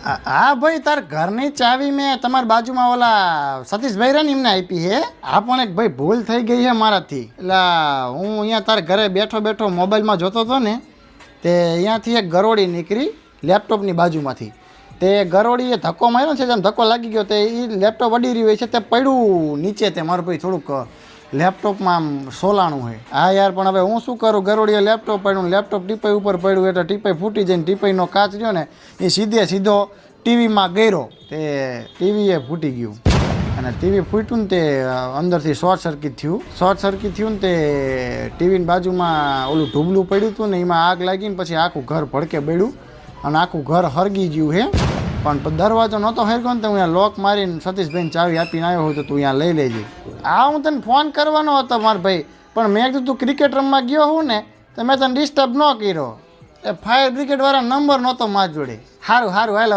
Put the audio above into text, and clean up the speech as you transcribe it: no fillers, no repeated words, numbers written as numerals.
હા ભાઈ, તાર ઘરની ચાવી મેં તમારી બાજુમાં ઓલા સતીશભાઈ રે ને એમને આપી હે. આ પણ એક ભાઈ ભૂલ થઈ ગઈ છે મારાથી. એટલે હું અહીંયા તારા ઘરે બેઠો બેઠો મોબાઈલમાં જોતો હતો ને, તે અહીંયાથી એક ગરોળી નીકળી લેપટોપની બાજુમાંથી. તે ગરોળીએ ધક્કો માર્યો છે, જેમ ધક્કો લાગી ગયો તે એ લેપટોપ અડી રહ્યું હોય છે, તે પડ્યું નીચે. તે મારું ભાઈ થોડુંક લેપટોપમાં આમ સોલાણું હોય. હા યાર, પણ હવે હું શું કરું? ગરોળીએ લેપટોપ પડ્યું, લેપટોપ ટીપાઈ ઉપર પડ્યું એટલે ટીપાઈ ફૂટી જઈને ટીપાઈનો કાચ રહ્યો ને એ સીધો ટીવીમાં ગયો. તે ટીવીએ ફૂટી ગયું અને ટીવી ફૂટ્યું ને તે અંદરથી શોર્ટ સર્કિટ થયું ને તે ટીવીની બાજુમાં ઓલું ઢૂબલું પડ્યું હતું ને એમાં આગ લાગીને પછી આખું ઘર ભડકે બળ્યું અને આખું ઘર હરગી ગયું હે. પણ દરવાજો નહોતો હરગ્યો ને તો હું લોક મારીને સતીશભાઈને ચાવી આપીને આવ્યો હોય તો તું અહીંયા લઈ લેજે. આ હું તને ફોન કરવાનો હતો મારા ભાઈ, પણ મેં કીધું તું ક્રિકેટ રમવા ગયો હું ને તો મેં તને ડિસ્ટર્બ ન કર્યો. એ ફાયર બ્રિગેડવાળા નંબર નહોતો મારી જોડે. સારું હાલ.